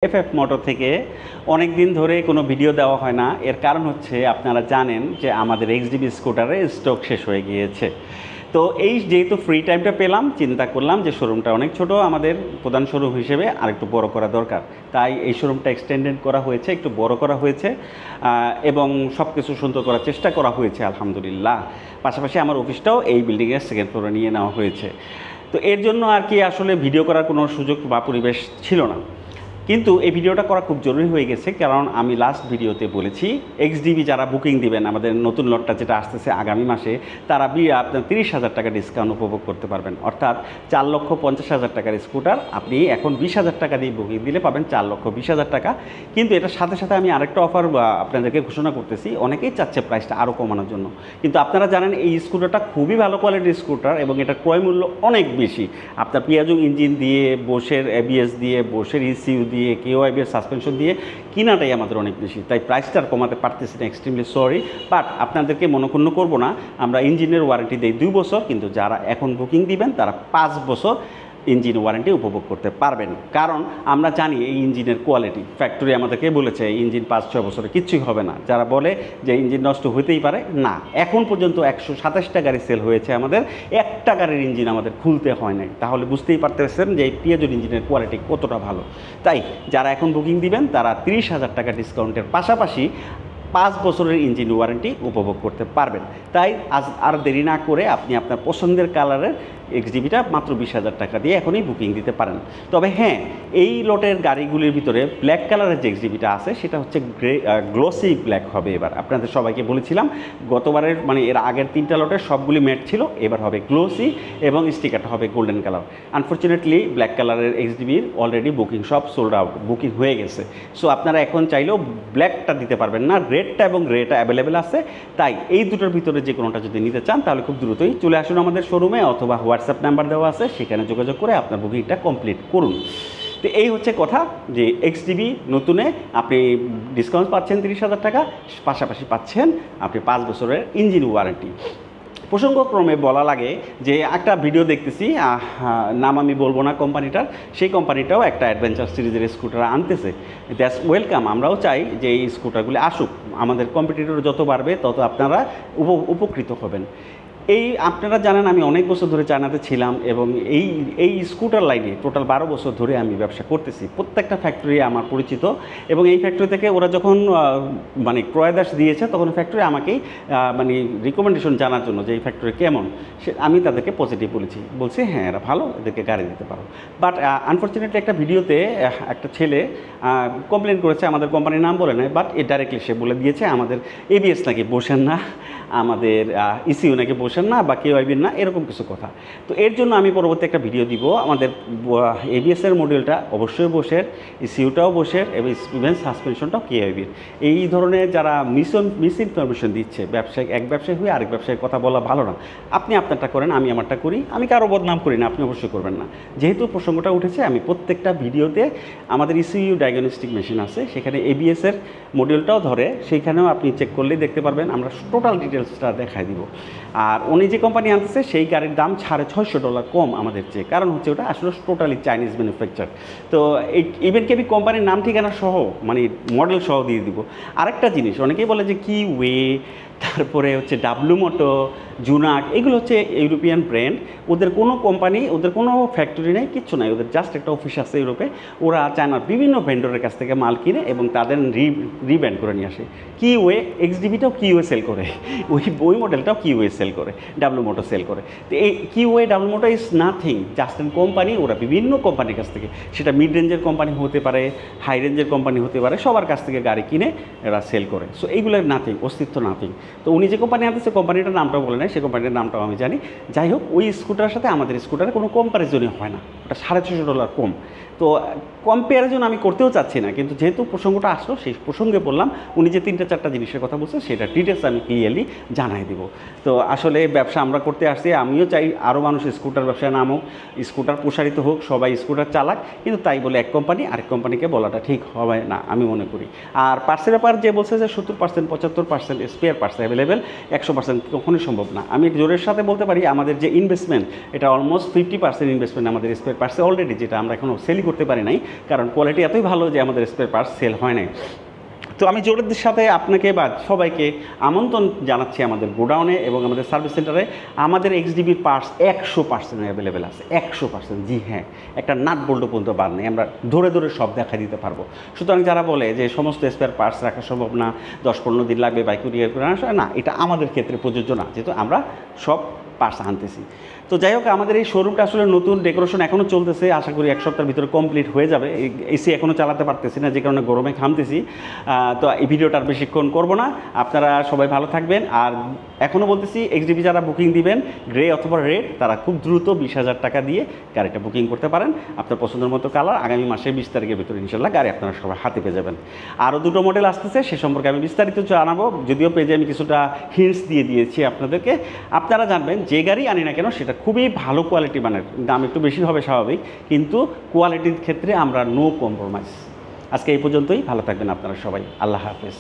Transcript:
FF motor থেকে অনেক দিন ধরে কোনো ভিডিও দেওয়া হয় না। এর কারণ হচ্ছে আপনারা জানেন যে আমাদের এক্সডিবি স্কুটারের স্টক শেষ হয়ে গিয়েছে। তো এই যেহেতু ফ্রি টাইমটা পেলাম, চিন্তা করলাম যে শোরুমটা অনেক ছোট, আমাদের প্রধান শোরুম হিসেবে আরেকটু বড় করা দরকার। তাই এই শোরুমটা এক্সটেন্ডেড করা হয়েছে, একটু বড় করা হয়েছে এবং সব কিছু সুন্দর করার চেষ্টা করা হয়েছে আলহামদুলিল্লাহ। পাশাপাশি আমার অফিসটাও এই বিল্ডিংয়ের সেকেন্ড ফ্লোরে নিয়ে নেওয়া হয়েছে। তো এর জন্য আর কি আসলে ভিডিও করার কোনো সুযোগ বা পরিবেশ ছিল না, কিন্তু এই ভিডিওটা করা খুব জরুরি হয়ে গেছে। কারণ আমি লাস্ট ভিডিওতে বলেছি এক্সডিবি যারা বুকিং দিবেন আমাদের নতুন লটটা যেটা আসতেছে আগামী মাসে, তারা আপনার 30,000 টাকা ডিসকাউন্ট উপভোগ করতে পারবেন। অর্থাৎ 4,50,000 টাকার স্কুটার আপনি এখন 20,000 টাকা দিয়ে বুকিং দিলে পাবেন 4,20,000 টাকা। কিন্তু এটার সাথে সাথে আমি আরেকটা অফার আপনাদেরকে ঘোষণা করতেছি। অনেকেই চাচ্ছে প্রাইসটা আরও কমানোর জন্য, কিন্তু আপনারা জানেন এই স্কুটারটা খুবই ভালো কোয়ালিটির স্কুটার এবং এটা ক্রয় মূল্য অনেক বেশি। আপনার পিয়াজো ইঞ্জিন দিয়ে, বোশের এবিএস দিয়ে, বোশের ইসিউ দিয়ে, কেওআইবি সাসপেনশন দিয়ে কিনাটাই আমাদের অনেক বেশি, তাই প্রাইসটা আর কমাতে পারতেছি না। এক্সট্রিমলি সরি, বাট আপনাদেরকে মনোক্ষুণ্ণ করবো না। আমরা ইঞ্জিনের ওয়ারেন্টি দিই 2 বছর, কিন্তু যারা এখন বুকিং দিবেন তারা 5 বছর ইঞ্জিন ওয়ারেন্টি উপভোগ করতে পারবেন। কারণ আমরা জানি এই ইঞ্জিনের কোয়ালিটি, ফ্যাক্টরি আমাদেরকে বলেছে ইঞ্জিন 5-6 বছরে কিচ্ছুই হবে না। যারা বলে যে ইঞ্জিন নষ্ট হতেই পারে, না, এখন পর্যন্ত 127টা গাড়ি সেল হয়েছে আমাদের, একটা গাড়ির ইঞ্জিন আমাদের খুলতে হয় নাই। তাহলে বুঝতেই পারতেছেন যে এই পিয়াজোর ইঞ্জিনের কোয়ালিটি কতটা ভালো। তাই যারা এখন বুকিং দিবেন তারা 30,000 টাকা ডিসকাউন্টের পাশাপাশি 5 বছরের ইঞ্জিন ওয়ারেন্টি উপভোগ করতে পারবেন। তাই আজ আর দেরি না করে আপনি আপনার পছন্দের কালারের এক্সডিবিটা মাত্র 20,000 টাকা দিয়ে এখনই বুকিং দিতে পারেন। তবে হ্যাঁ, এই লটের গাড়িগুলির ভিতরে ব্ল্যাক কালারের যে এক্সডিবিটা আছে সেটা হচ্ছে গ্লোসি ব্ল্যাক হবে। এবার আপনাদের সবাইকে বলেছিলাম গতবারের এর আগের 3টা লটের সবগুলি ম্যাট ছিল, এবার হবে গ্লোসি এবং স্টিকারটা হবে গোল্ডেন কালার। আনফর্চুনেটলি ব্ল্যাক কালারের এক্সডিবির অলরেডি বুকিং সব সোল্ড আউট, বুকিং হয়ে গেছে। সো আপনারা এখন চাইলেও ব্ল্যাকটা দিতে পারবেন না, রেডটা এবং গ্রেটা অ্যাভেলেবেল আছে। তাই এই দুটোর ভিতরে যে কোনোটা যদি নিতে চান তাহলে খুব দ্রুতই চলে আসুন আমাদের শোরুমে, অথবা হোয়াটসঅ্যাপ নাম্বার দেওয়া আছে, সেখানে যোগাযোগ করে আপনার বুকিংটা কমপ্লিট করুন। তো এই হচ্ছে কথা যে এক্সডিবি নতুনে আপনি ডিসকাউন্ট পাচ্ছেন 30,000 টাকা, পাশাপাশি পাচ্ছেন আপনি 5 বছরের ইঞ্জিন ওয়ারেন্টি। প্রসঙ্গক্রমে বলা লাগে যে একটা ভিডিও দেখতেছি, নাম আমি বলবো না কোম্পানিটার, সেই কোম্পানিটাও একটা অ্যাডভেঞ্চার সিরিজের স্কুটার আনতেছে। That's welcome. আমরাও চাই যে এই স্কুটারগুলি আসুক, আমাদের কম্পিটিটর যত বাড়বে তত আপনারা উপকৃত হবেন। এই আপনারা জানেন আমি অনেক বছর ধরে চায়নাতে ছিলাম এবং এই স্কুটার লাইনে টোটাল 12 বছর ধরে আমি ব্যবসা করতেছি। প্রত্যেকটা ফ্যাক্টরি আমার পরিচিত এবং এই ফ্যাক্টরি থেকে ওরা যখন ক্রয়াদেশ দিয়েছে তখন ফ্যাক্টরি আমাকেই রিকমেন্ডেশন জানার জন্য যে এই ফ্যাক্টরি কেমন, আমি তাদেরকে পজিটিভ বলছি হ্যাঁ এরা ভালো, এদেরকে গাড়ি দিতে পারো। বাট আনফর্চুনেটলি একটা ভিডিওতে একটা ছেলে কমপ্লেন করেছে, আমাদের কোম্পানির নাম বলে নেয়, বাট ডাইরেক্টলি সে বলে দিয়েছে আমাদের এবিএস নাকি বসেন না, আমাদের ইসিউ নাকি বসেন না, বা কেওআইবির না, এরকম কিছু কথা। তো এর জন্য আমি পরবর্তী একটা ভিডিও দিব। আমাদের এবিএসের মডিউলটা অবশ্যই বসের, ইসিউটাও বসের এবং ইভেন সাসপেনশনটাও কেওআইবির। এই ধরনের যারা মিস ইনফরমেশন দিচ্ছে, এক ব্যবসায়ী হয়ে আরেক ব্যবসায়ীর কথা বলা ভালো না। আপনি আপনারটা করেন, আমি আমারটা করি, আমি কারো বদনাম করি না, আপনি অবশ্যই করবেন না। যেহেতু প্রসঙ্গটা উঠেছে, আমি প্রত্যেকটা ভিডিওতে আমাদের ইসিউ ডায়াগনস্টিক মেশিন আছে, সেখানে এবিএসের মডিউলটাও ধরে, সেইখানেও আপনি চেক করলেই দেখতে পারবেন, আমরা টোটাল ডিটেলসটা দেখাই দিব। আর উনি যে কোম্পানি আনতেছে সেই গাড়ির দাম $650 কম আমাদের চেয়ে, কারণ হচ্ছে ওটা আসলে টোটালি চাইনিজ ম্যানুফ্যাকচার। তো ইভেন কি আমি কোম্পানির নাম ঠিকানা সহ মডেল সহ দিয়ে দিব। আরেকটা জিনিস অনেকেই বলে যে কি ওয়ে, তারপরে হচ্ছে ডাব্লু মোটো, জুনাক, এগুলো হচ্ছে ইউরোপিয়ান ব্র্যান্ড। ওদের কোনো কোম্পানি, ওদের কোনো ফ্যাক্টরি নেই, কিচ্ছু নাই, ওদের জাস্ট একটা অফিস আছে ইউরোপে। ওরা চায়নার বিভিন্ন ভেন্ডরের কাছ থেকে মাল কিনে এবং তাদের রিব্র্যান্ড করে নিয়ে আসে। কি ওয়ে এক্সডিবিটাও কি ওয়ে সেল করে, ওই মডেলটাও কি ওয়ে সেল করে, ডাব্লু মোটো সেল করে। তো এই Keeway W Moto is nothing, just an company. ওরা বিভিন্ন কোম্পানির কাছ থেকে, সেটা মিড রেঞ্জের কোম্পানি হতে পারে, হাই রেঞ্জের কোম্পানি হতে পারে, সবার কাছ থেকে গাড়ি কিনে এরা সেল করে। সো এইগুলোর নাথিং, অস্তিত্ব নাথিং। তো উনি যে কোম্পানি আনতেছে কোম্পানিটার নামটাও বলে নেয়, সেই কোম্পানির নামটাও আমি জানি। যাই হোক, ওই স্কুটারের সাথে আমাদের স্কুটারের কোনো কম্প্যারিজনই হয় না, ওটা $650 কম। তো কম্প্যারিজন আমি করতেও চাচ্ছি না, কিন্তু যেহেতু প্রসঙ্গটা আসলো সেই প্রসঙ্গে বললাম। উনি যে 3-4টা জিনিসের কথা বলছেন সেটা ডিটেলস আমি ক্লিয়ারলি জানাই দিব। তো আসলে ব্যবসা আমরা করতে আসছি, আমিও চাই আরও মানুষ স্কুটার ব্যবসায় নামুক, স্কুটার প্রসারিত হোক, সবাই স্কুটার চালাক, কিন্তু তাই বলে এক কোম্পানি আরেক কোম্পানিকে বলাটা ঠিক হবে না আমি মনে করি। আর পার্টসের ব্যাপার যে বলছে যে 70%, 75% স্পেয়ার পার্টস অ্যাভেলেবেল। 100% কখনোই সম্ভব না। আমি জোরের সাথে বলতে পারি আমাদের যে ইনভেস্টমেন্ট, এটা অলমোস্ট 50% ইনভেস্টমেন্ট আমাদের স্পেয়ার পার্টসে অলরেডি, যেটা আমরা এখনও সেলই করতে পারি নাই, কারণ কোয়ালিটি এতই ভালো যে আমাদের স্পেয়ার পার্টস সেল হয় নাই। তো আমি জোরের সাথে আপনাকে বা সবাইকে আমন্ত্রণ জানাচ্ছি আমাদের গোডাউনে এবং আমাদের সার্ভিস সেন্টারে। আমাদের এক্সডিবির পার্টস 100% অ্যাভেলেবেল আছে, 100%। জি হ্যাঁ, একটা নাট বল্টু পর্যন্ত বার নেই, আমরা ধরে ধরে সব দেখা দিতে পারবো। সুতরাং যারা বলে যে সমস্ত স্পেয়ার পার্টস রাখা সম্ভব না, 10-15 দিন লাগবে বাই কুরিয়ার করে আসা, না, এটা আমাদের ক্ষেত্রে প্রযোজ্য না, যেহেতু আমরা সব পার্টস আনতেছি। তো যাই হোক, আমাদের এই শোরুমটা আসলে নতুন, ডেকোরেশন এখনও চলতেছে, আশা করি 1 সপ্তাহের ভিতরে কমপ্লিট হয়ে যাবে। এসি এখনও চালাতে পারতেছি না, যে কারণে গরমে ঘামতেছি। তো এই ভিডিওটা আর বেশিক্ষণ করবো না, আপনারা সবাই ভালো থাকবেন। আর এখনও বলতেছি, এক্সডিবি যারা বুকিং দিবেন গ্রে অথবা রেড, তারা খুব দ্রুত 20,000 টাকা দিয়ে গাড়িটা বুকিং করতে পারেন। আপনার পছন্দের মতো কালার আগামী মাসের 20 তারিখের ভিতরে ইনশাল্লাহ গাড়ি আপনারা সবাই হাতে পেয়ে যাবেন। আরও 2টো মডেল আসতেছে, সে সম্পর্কে আমি বিস্তারিত জানাবো, যদিও পেজে আমি কিছুটা হিন্টস দিয়ে দিয়েছি আপনাদেরকে। আপনারা জানবেন যে গাড়ি আনি না কেন সেটা খুবই ভালো কোয়ালিটি মানের, দাম একটু বেশি হবে স্বাভাবিক, কিন্তু কোয়ালিটির ক্ষেত্রে আমরা নো কম্প্রোমাইজ। আজকে এই পর্যন্তই, ভালো থাকবেন আপনারা সবাই, আল্লাহ হাফেজ।